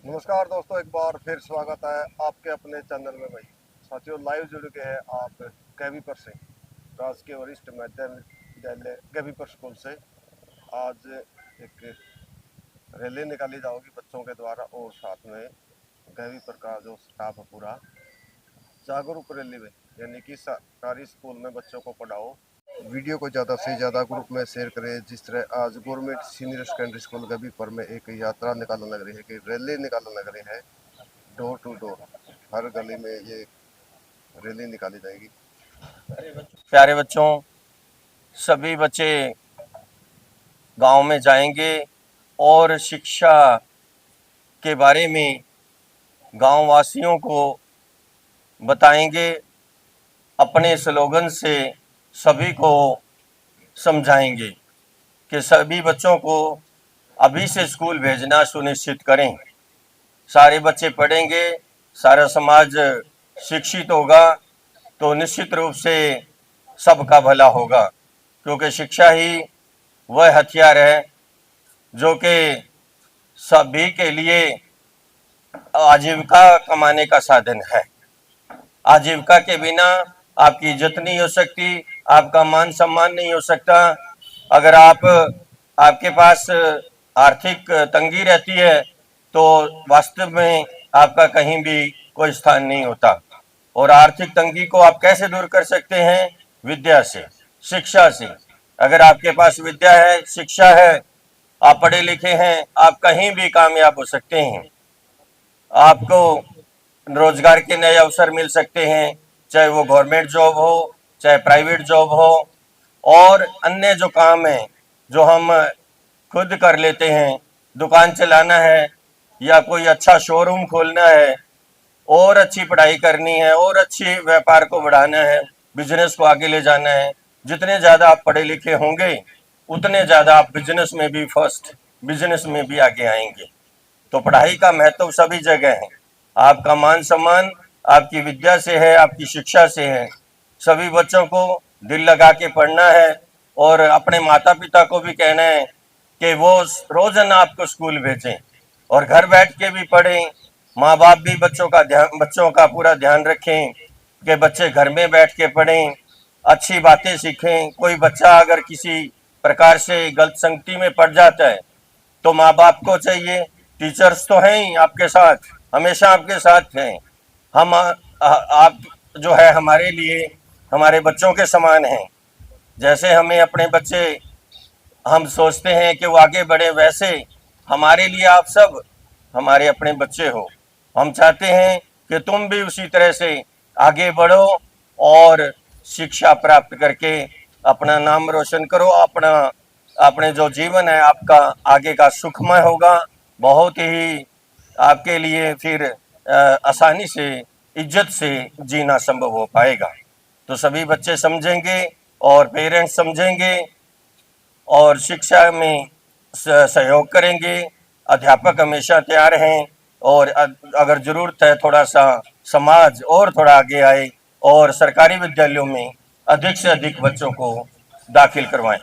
नमस्कार दोस्तों, एक बार फिर स्वागत है आपके अपने चैनल में। भाई साथियों, लाइव जुड़ के हैं आप कैवीपर से, राजकीय वरिष्ठ माध्यमिक विद्यालय कैवीपर स्कूल से। आज एक रैली निकाली जाएगी बच्चों के द्वारा और साथ में कैवीपर का जो स्टाफ है पूरा जागरूक रैली में, यानी कि सरकारी स्कूल में बच्चों को पढ़ाओ। वीडियो को ज़्यादा से ज़्यादा ग्रुप में शेयर करें। जिस तरह आज गवर्नमेंट सीनियर सेकेंडरी स्कूल कैवीपर में एक यात्रा निकालने लग रही है, कि रैली निकालने लग रही है, डोर टू डोर हर गली में ये रैली निकाली जाएगी। प्यारे बच्चों, सभी बच्चे गांव में जाएंगे और शिक्षा के बारे में गांव वासियों को बताएंगे। अपने स्लोगन से सभी को समझाएंगे कि सभी बच्चों को अभी से स्कूल भेजना सुनिश्चित करें। सारे बच्चे पढ़ेंगे, सारा समाज शिक्षित होगा तो निश्चित रूप से सबका भला होगा, क्योंकि शिक्षा ही वह हथियार है जो कि सभी के लिए आजीविका कमाने का साधन है। आजीविका के बिना आपकी इज्जत नहीं हो सकती, आपका मान सम्मान नहीं हो सकता। अगर आपके पास आर्थिक तंगी रहती है तो वास्तव में आपका कहीं भी कोई स्थान नहीं होता। और आर्थिक तंगी को आप कैसे दूर कर सकते हैं? विद्या से, शिक्षा से। अगर आपके पास विद्या है, शिक्षा है, आप पढ़े लिखे हैं, आप कहीं भी कामयाब हो सकते हैं। आपको रोजगार के नए अवसर मिल सकते हैं, चाहे वो गवर्नमेंट जॉब हो, चाहे प्राइवेट जॉब हो, और अन्य जो काम है जो हम खुद कर लेते हैं, दुकान चलाना है या कोई अच्छा शोरूम खोलना है, और अच्छी पढ़ाई करनी है, और अच्छी व्यापार को बढ़ाना है, बिजनेस को आगे ले जाना है। जितने ज़्यादा आप पढ़े लिखे होंगे उतने ज़्यादा आप बिजनेस में भी फर्स्ट, बिजनेस में भी आगे आएंगे। तो पढ़ाई का महत्व सभी जगह है। आपका मान सम्मान आपकी विद्या से है, आपकी शिक्षा से है। सभी बच्चों को दिल लगा के पढ़ना है और अपने माता पिता को भी कहना है कि वो रोजाना आपको स्कूल भेजें और घर बैठ के भी पढ़ें। माँ बाप भी बच्चों का पूरा ध्यान रखें कि बच्चे घर में बैठ के पढ़ें, अच्छी बातें सीखें। कोई बच्चा अगर किसी प्रकार से गलत संगति में पड़ जाता है तो माँ बाप को चाहिए, टीचर्स तो हैं ही आपके साथ, हमेशा आपके साथ हैं। आप जो है हमारे लिए, हमारे बच्चों के समान हैं। जैसे हमें अपने बच्चे, हम सोचते हैं कि वो आगे बढ़े, वैसे हमारे लिए आप सब हमारे अपने बच्चे हो। हम चाहते हैं कि तुम भी उसी तरह से आगे बढ़ो और शिक्षा प्राप्त करके अपना नाम रोशन करो। अपने जो जीवन है आपका आगे का सुखमय होगा। बहुत ही आपके लिए फिर आसानी से, इज्जत से जीना संभव हो पाएगा। तो सभी बच्चे समझेंगे और पेरेंट्स समझेंगे और शिक्षा में सहयोग करेंगे। अध्यापक हमेशा तैयार हैं और अगर जरूरत है थोड़ा सा समाज और थोड़ा आगे आए और सरकारी विद्यालयों में अधिक से अधिक बच्चों को दाखिल करवाएं।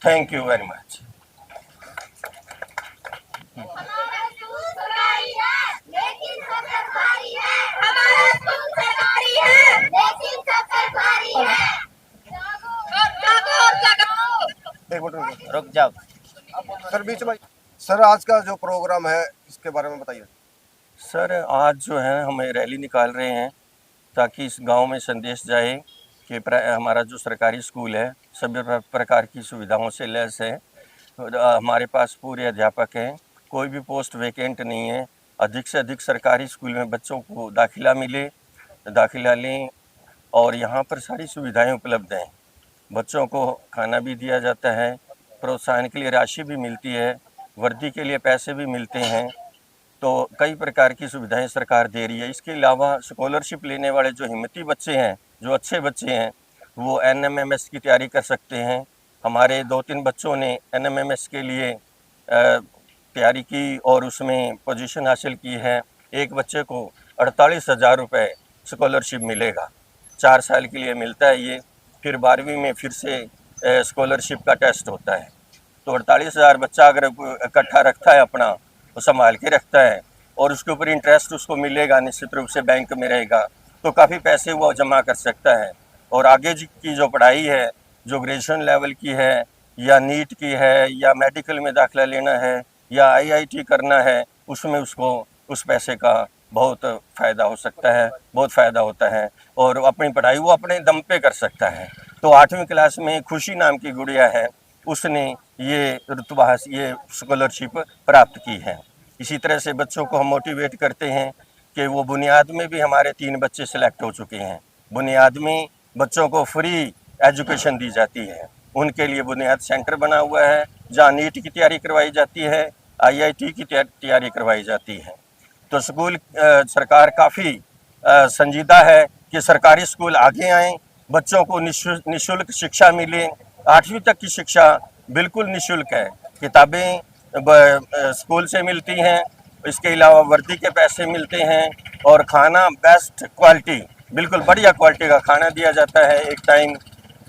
Thank you very much. एक मिनट रुक जाओ सर, बीच में। सर, आज का जो प्रोग्राम है इसके बारे में बताइए। सर। आज जो है हम रैली निकाल रहे हैं ताकि इस गांव में संदेश जाए कि हमारा जो सरकारी स्कूल है सभी प्रकार की सुविधाओं से लैस है। हमारे पास पूरे अध्यापक हैं, कोई भी पोस्ट वैकेंट नहीं है। अधिक से अधिक सरकारी स्कूल में बच्चों को दाखिला मिले, दाखिला लें, और यहाँ पर सारी सुविधाएं उपलब्ध हैं। बच्चों को खाना भी दिया जाता है, प्रोत्साहन के लिए राशि भी मिलती है, वर्दी के लिए पैसे भी मिलते हैं। तो कई प्रकार की सुविधाएं सरकार दे रही है। इसके अलावा स्कॉलरशिप लेने वाले जो हिम्मती बच्चे हैं, जो अच्छे बच्चे हैं, वो NMMS की तैयारी कर सकते हैं। हमारे 2-3 बच्चों ने NMMS के लिए तैयारी की और उसमें पोजीशन हासिल की है। एक बच्चे को 48,000 रुपये स्कॉलरशिप मिलेगा, 4 साल के लिए मिलता है ये। फिर 12वीं में फिर से स्कॉलरशिप का टेस्ट होता है। तो 48,000 बच्चा अगर इकट्ठा रखता है, अपना वो संभाल के रखता है, और उसके ऊपर इंटरेस्ट उसको मिलेगा, निश्चित रूप से बैंक में रहेगा, तो काफ़ी पैसे वो जमा कर सकता है। और आगे की जो पढ़ाई है, जो ग्रेजुएशन लेवल की है या नीट की है या मेडिकल में दाखिला लेना है या आईआईटी करना है, उसमें उसको उस पैसे का बहुत फ़ायदा हो सकता है, बहुत फ़ायदा होता है और अपनी पढ़ाई वो अपने दम पे कर सकता है। तो 8वीं क्लास में खुशी नाम की गुड़िया है, उसने ये ऋतुवास ये स्कॉलरशिप प्राप्त की है। इसी तरह से बच्चों को हम मोटिवेट करते हैं कि वो बुनियाद में भी हमारे 3 बच्चे सेलेक्ट हो चुके हैं। बुनियाद में बच्चों को फ्री एजुकेशन दी जाती है, उनके लिए बुनियाद सेंटर बना हुआ है जहाँ नीट की तैयारी करवाई जाती है, आईआईटी की तैयारी करवाई जाती है। तो स्कूल सरकार काफ़ी संजीदा है कि सरकारी स्कूल आगे आएँ, बच्चों को निःशुल्क शिक्षा मिले। 8वीं तक की शिक्षा बिल्कुल निःशुल्क है, किताबें स्कूल से मिलती हैं, इसके अलावा वर्दी के पैसे मिलते हैं और खाना बेस्ट क्वालिटी, बिल्कुल बढ़िया क्वालिटी का खाना दिया जाता है एक टाइम।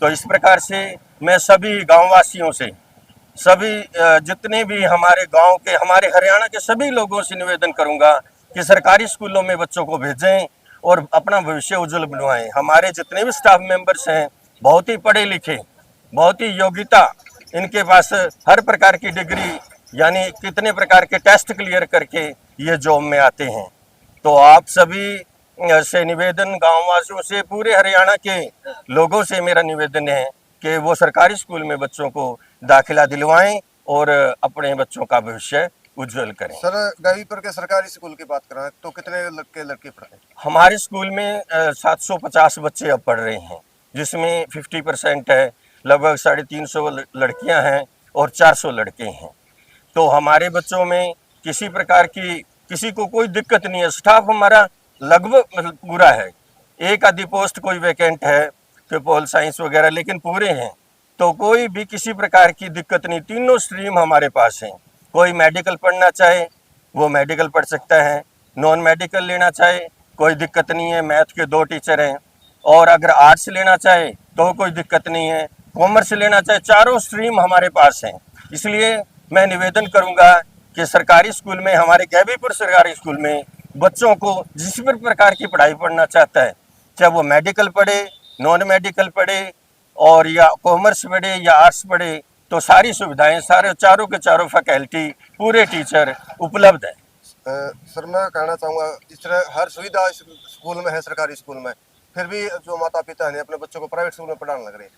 तो इस प्रकार से मैं सभी गाँव वासियों से, सभी जितने भी हमारे गांव के, हमारे हरियाणा के सभी लोगों से निवेदन करूंगा कि सरकारी स्कूलों में बच्चों को भेजें और अपना भविष्य उज्जवल बनवाएं। हमारे जितने भी स्टाफ मेंबर्स हैं बहुत ही पढ़े लिखे, बहुत ही योग्यता, इनके पास हर प्रकार की डिग्री, यानी कितने प्रकार के टेस्ट क्लियर करके ये जॉब में आते हैं। तो आप सभी से निवेदन, गाँव वासियों से, पूरे हरियाणा के लोगों से मेरा निवेदन है कि वो सरकारी स्कूल में बच्चों को दाखिला दिलवाएं और अपने बच्चों का भविष्य उज्जवल करें। सर, गाजीपुर के सरकारी स्कूल की बात करें तो कितने लड़के लड़की पढ़ते हैं? हमारे स्कूल में 750 बच्चे अब पढ़ रहे हैं, जिसमें 50% है, लगभग 350 लड़कियां हैं और 400 लड़के हैं। तो हमारे बच्चों में किसी प्रकार की, किसी को कोई दिक्कत नहीं है। स्टाफ हमारा लगभग मतलब पूरा है, एक आधी पोस्ट कोई वैकेंट है कि पोल साइंस वगैरह, लेकिन पूरे हैं। तो कोई भी किसी प्रकार की दिक्कत नहीं, तीनों स्ट्रीम हमारे पास हैं। कोई मेडिकल पढ़ना चाहे वो मेडिकल पढ़ सकता है, नॉन मेडिकल लेना चाहे कोई दिक्कत नहीं है, मैथ के 2 टीचर हैं। और अगर आर्ट्स लेना चाहे तो कोई दिक्कत नहीं है, कॉमर्स लेना चाहे, चारों स्ट्रीम हमारे पास हैं। इसलिए मैं निवेदन करूंगा कि सरकारी स्कूल में, हमारे गैबीपुर सरकारी स्कूल में बच्चों को जिस भी प्रकार की पढ़ाई पढ़ना चाहता है, चाहे वो मेडिकल पढ़े, नॉन मेडिकल पढ़े और या कॉमर्स पढ़े या आर्ट्स पढ़े, तो सारी सुविधाएं, सारे चारों के चारों फैकल्टी, पूरे टीचर उपलब्ध है। सर, मैं कहना चाहूँगा इस तरह हर सुविधा इस स्कूल में है, सरकारी स्कूल में, फिर भी जो माता पिता हैं अपने बच्चों को प्राइवेट स्कूल में पढ़ाने लग रहे हैं।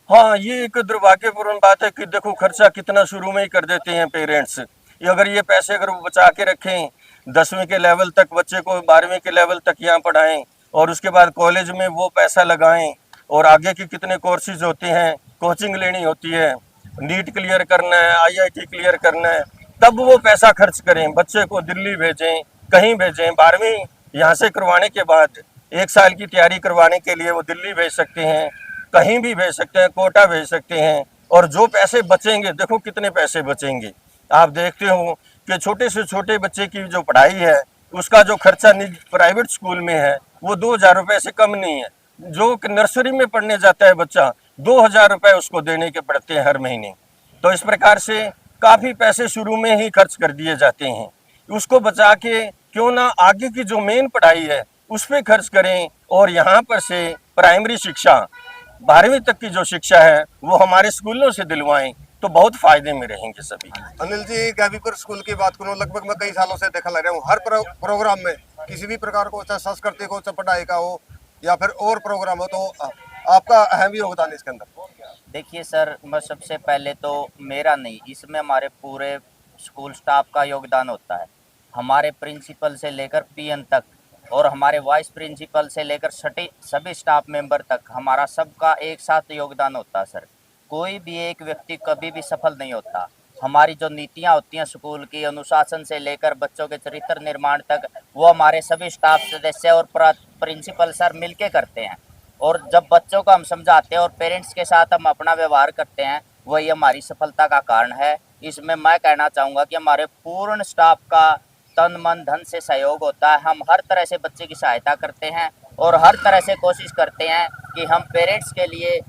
हाँ, ये एक दुर्भाग्यपूर्ण बात है कि देखो खर्चा कितना शुरू में ही कर देते हैं पेरेंट्स। ये अगर ये पैसे अगर वो बचा के रखें, 10वीं के लेवल तक बच्चे को, 12वीं के लेवल तक यहाँ पढ़ाएं और उसके बाद कॉलेज में वो पैसा लगाएं और आगे के कितने कोर्सेज होते हैं, कोचिंग लेनी होती है, नीट क्लियर करना है, आईआईटी क्लियर करना है, तब वो पैसा खर्च करें। बच्चे को दिल्ली भेजें, कहीं भेजें, 12वीं यहाँ से करवाने के बाद 1 साल की तैयारी करवाने के लिए वो दिल्ली भेज सकते हैं, कहीं भी भेज सकते हैं, कोटा भेज सकते हैं। और जो पैसे बचेंगे, देखो कितने पैसे बचेंगे। आप देखते हो कि छोटे से छोटे बच्चे की जो पढ़ाई है, उसका जो खर्चा प्राइवेट स्कूल में है वो 2000 रुपये से कम नहीं है। जो नर्सरी में पढ़ने जाता है बच्चा, 2000 रुपये उसको देने के पड़ते हैं हर महीने। तो इस प्रकार से काफ़ी पैसे शुरू में ही खर्च कर दिए जाते हैं। उसको बचा के क्यों ना आगे की जो मेन पढ़ाई है उस पर खर्च करें और यहाँ पर से प्राइमरी शिक्षा, 12वीं तक की जो शिक्षा है वो हमारे स्कूलों से दिलवाएं, तो बहुत फायदे में रहेंगे सभी। अनिल जी, गाजीपुर स्कूल की बात करूँ, लगभग मैं कई सालों से देखा लग रहा हूँ, हर प्रोग्राम में किसी भी प्रकार को, चाहे संस्कृति को, चाहे पढ़ाई का हो या फिर और प्रोग्राम हो, तो आपका अहम योगदान इसके अंदर। देखिए सर, मैं सबसे पहले तो मेरा नहीं, इसमें हमारे पूरे स्कूल स्टाफ का योगदान होता है। हमारे प्रिंसिपल से लेकर पीएन तक और हमारे वाइस प्रिंसिपल से लेकर सभी स्टाफ मेंबर तक, हमारा सबका एक साथ योगदान होता है सर। कोई भी एक व्यक्ति कभी भी सफल नहीं होता। हमारी जो नीतियाँ होती हैं स्कूल की, अनुशासन से लेकर बच्चों के चरित्र निर्माण तक, वो हमारे सभी स्टाफ सदस्य और प्रिंसिपल सर मिलके करते हैं। और जब बच्चों को हम समझाते हैं और पेरेंट्स के साथ हम अपना व्यवहार करते हैं, वही हमारी सफलता का कारण है। इसमें मैं कहना चाहूँगा कि हमारे पूर्ण स्टाफ का तन मन धन से सहयोग होता है। हम हर तरह से बच्चे की सहायता करते हैं और हर तरह से कोशिश करते हैं कि हम पेरेंट्स के लिए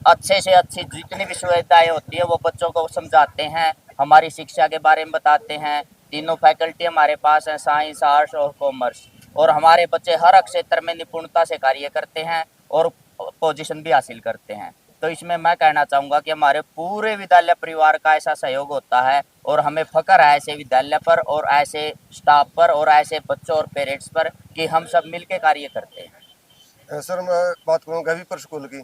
अच्छे से अच्छी जितनी भी सुविधाएँ होती हैं वो बच्चों को समझाते हैं, हमारी शिक्षा के बारे में बताते हैं, तीनों फैकल्टी हमारे पास हैं, साइंस, आर्ट्स और कॉमर्स। और हमारे बच्चे हर क्षेत्र में निपुणता से कार्य करते हैं और पोजीशन भी हासिल करते हैं। तो इसमें मैं कहना चाहूँगा कि हमारे पूरे विद्यालय परिवार का ऐसा सहयोग होता है और हमें फ़ख्र है ऐसे विद्यालय पर और ऐसे स्टाफ पर और ऐसे बच्चों और पेरेंट्स पर कि हम सब मिलकर कार्य करते हैं। सर मैं बात करूँ गैवीपुर स्कूल की,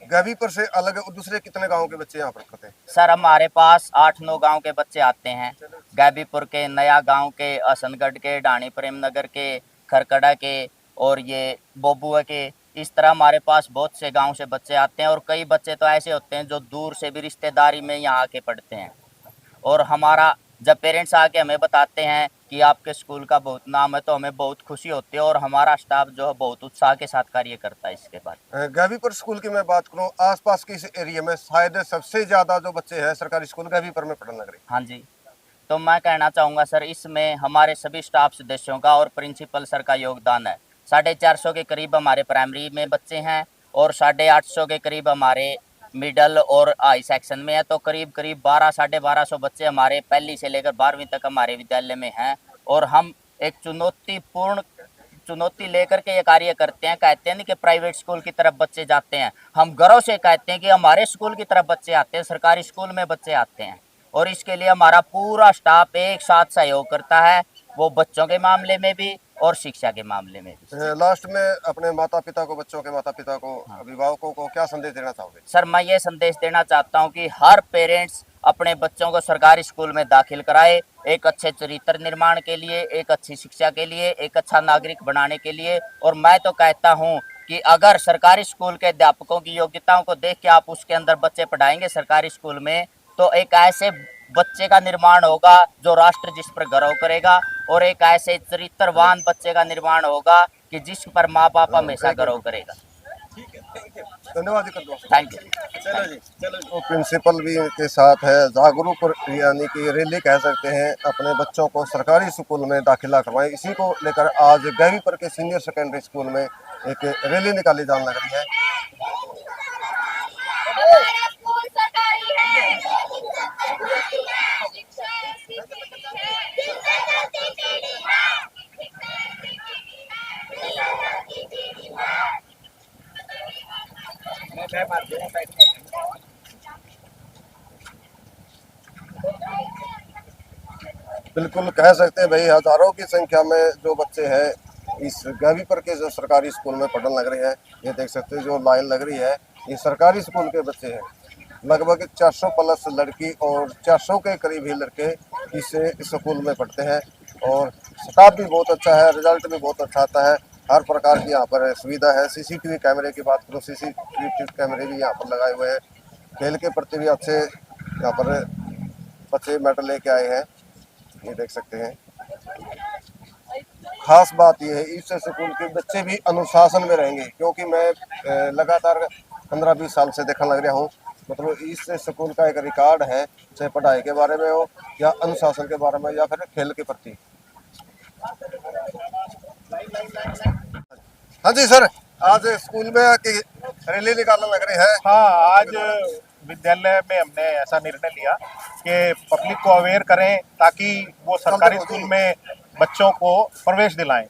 गैवीपुर से अलग दूसरे कितने गाँव के बच्चे यहाँ पर पढ़ते हैं? सर हमारे पास 8-9 गांव के बच्चे आते हैं, गैबीपुर के, नया गांव के, असनगढ़ के, ढाणी प्रेम नगर के, खरकड़ा के और ये बोबुआ के। इस तरह हमारे पास बहुत से गांव से बच्चे आते हैं और कई बच्चे तो ऐसे होते हैं जो दूर से भी रिश्तेदारी में यहाँ आके पढ़ते हैं। और हमारा जब पेरेंट्स आके हमें बताते हैं कि आपके स्कूल का बहुत नाम है तो हमें बहुत खुशी होती है और हमारा स्टाफ जो है बहुत उत्साह के साथ कार्य करता है। इसके बाद गैवीपुर स्कूल की मैं बात करूँ, आसपास के इस एरिया में शायद सबसे ज़्यादा जो बच्चे हैं सरकारी स्कूल गैवीपुर में पढ़ने लग रहे हैं। हाँ जी, तो मैं कहना चाहूँगा सर इसमें हमारे सभी स्टाफ सदस्यों का और प्रिंसिपल सर का योगदान है। 450 के करीब हमारे प्राइमरी में बच्चे हैं और 850 के करीब हमारे मिडल और हाई सेक्शन में है। तो करीब 1200-1250 बच्चे हमारे पहली से लेकर 12वीं तक हमारे विद्यालय में हैं और हम एक चुनौती लेकर के ये कार्य करते हैं। कहते हैं नहीं कि प्राइवेट स्कूल की तरफ बच्चे जाते हैं, हम गर्व से कहते हैं कि हमारे स्कूल की तरफ बच्चे आते हैं, सरकारी स्कूल में बच्चे आते हैं। और इसके लिए हमारा पूरा स्टाफ एक साथ सहयोग करता है, वो बच्चों के मामले में भी और शिक्षा के मामले में भी। लास्ट में अपने माता पिता को, बच्चों के माता पिता को, अभिभावकों को क्या संदेश देना चाहोगे? सर मैं ये संदेश देना चाहता हूँ कि हर पेरेंट्स अपने बच्चों को सरकारी स्कूल में दाखिल कराए, एक अच्छे चरित्र निर्माण के लिए, एक अच्छी शिक्षा के लिए, एक अच्छा नागरिक बनाने के लिए। और मैं तो कहता हूँ कि अगर सरकारी स्कूल के अध्यापकों की योग्यताओं को देख के आप उसके अंदर बच्चे पढ़ाएंगे सरकारी स्कूल में, तो एक ऐसे बच्चे का निर्माण होगा जो राष्ट्र जिस पर गर्व करेगा और एक ऐसे चरित्रवान बच्चे का निर्माण होगा कि जिस पर माँ बाप हमेशा गर्व करेगा। धन्यवाद कर दो। Thank you. चलो जी, चलो जी। तो प्रिंसिपल भी के साथ है, जागरूक यानी कि रैली कह सकते हैं, अपने बच्चों को सरकारी स्कूल में दाखिला करवाएं। इसी को लेकर आज गैवीपुर के सीनियर सेकेंडरी स्कूल में एक रैली निकाली जाने लग रही है। बिल्कुल कह सकते हैं भाई, हजारों की संख्या में जो बच्चे हैं इस गैवीपुर के जो सरकारी स्कूल में पढ़ने लग रहे हैं। ये देख सकते हैं जो लाइन लग रही है, ये सरकारी स्कूल के बच्चे हैं। लगभग 400 प्लस लड़की और 400 के करीब ही लड़के इस स्कूल में पढ़ते हैं और स्टाफ भी बहुत अच्छा है, रिजल्ट भी बहुत अच्छा आता है। हर प्रकार की यहाँ पर सुविधा है। सीसीटीवी कैमरे की बात करो, सीसीटीवी कैमरे भी यहाँ पर लगाए हुए हैं। खेल के प्रति भी अच्छे यहाँ पर बच्चे मेडल लेके आए हैं, ये देख सकते हैं। खास बात यह है इस स्कूल के बच्चे भी अनुशासन में रहेंगे, क्योंकि मैं लगातार 15-20 साल से देखने लग रहा हूँ। मतलब इस स्कूल का एक रिकॉर्ड है, चाहे पढ़ाई के बारे में हो या अनुशासन के बारे में या फिर खेल के प्रति। हाँ जी सर, आज स्कूल में रैली निकालने लग रही है। हाँ, आज विद्यालय में हमने ऐसा निर्णय लिया कि पब्लिक को अवेयर करें ताकि वो सरकारी स्कूल में बच्चों को प्रवेश दिलाएं।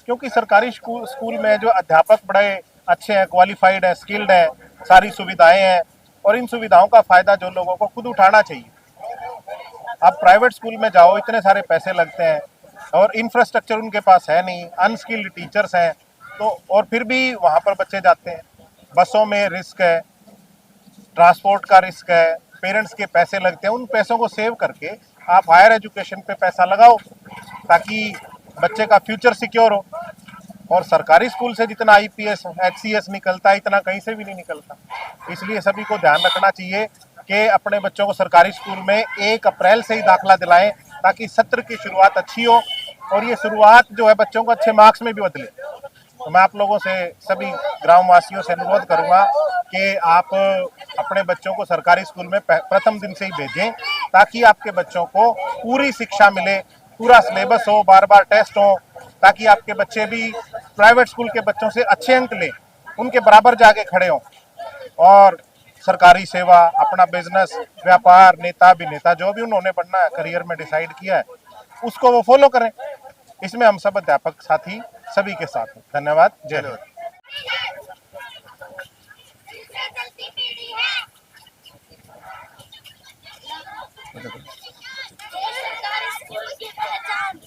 क्योंकि सरकारी स्कूल में जो अध्यापक बड़े अच्छे हैं, क्वालिफाइड हैं, स्किल्ड हैं, सारी सुविधाएं हैं और इन सुविधाओं का फायदा जो लोगों को खुद उठाना चाहिए। आप प्राइवेट स्कूल में जाओ, इतने सारे पैसे लगते हैं और इंफ्रास्ट्रक्चर उनके पास है नहीं, अनस्किल्ड टीचर्स हैं, तो और फिर भी वहाँ पर बच्चे जाते हैं। बसों में रिस्क है, ट्रांसपोर्ट का रिस्क है, पेरेंट्स के पैसे लगते हैं। उन पैसों को सेव करके आप हायर एजुकेशन पे पैसा लगाओ ताकि बच्चे का फ्यूचर सिक्योर हो। और सरकारी स्कूल से जितना IPS HCS निकलता है इतना कहीं से भी नहीं निकलता। इसलिए सभी को ध्यान रखना चाहिए कि अपने बच्चों को सरकारी स्कूल में 1 अप्रैल से ही दाखिला दिलाएं ताकि सत्र की शुरुआत अच्छी हो और ये शुरुआत जो है बच्चों को अच्छे मार्क्स में भी बदले। तो मैं आप लोगों से, सभी ग्रामवासियों से अनुरोध करूंगा कि आप अपने बच्चों को सरकारी स्कूल में प्रथम दिन से ही भेजें ताकि आपके बच्चों को पूरी शिक्षा मिले, पूरा सिलेबस हो, बार-बार टेस्ट हो, ताकि आपके बच्चे भी प्राइवेट स्कूल के बच्चों से अच्छे अंक लें, उनके बराबर जाके खड़े हों और सरकारी सेवा, अपना बिजनेस, व्यापार, नेता अभिनेता जो भी उन्होंने बनना है, करियर में डिसाइड किया है, उसको वो फॉलो करें। इसमें हम सब अध्यापक साथी सभी के साथ हैं। धन्यवाद। जय हिंद। सरकारी स्कूल की पहचान,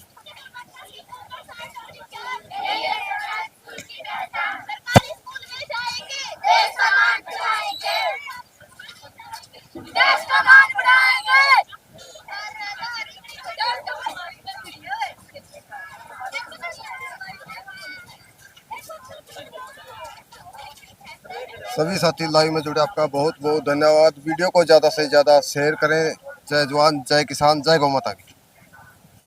सरकारी स्कूल में जाएंगे, देश का मान बढ़ाएंगे, देश का मान बढ़ाएंगे। सभी साथी लाइव में जुड़े आपका बहुत बहुत धन्यवाद। वीडियो को ज़्यादा से ज़्यादा शेयर करें। जय जवान, जय किसान, जय गौ माता की।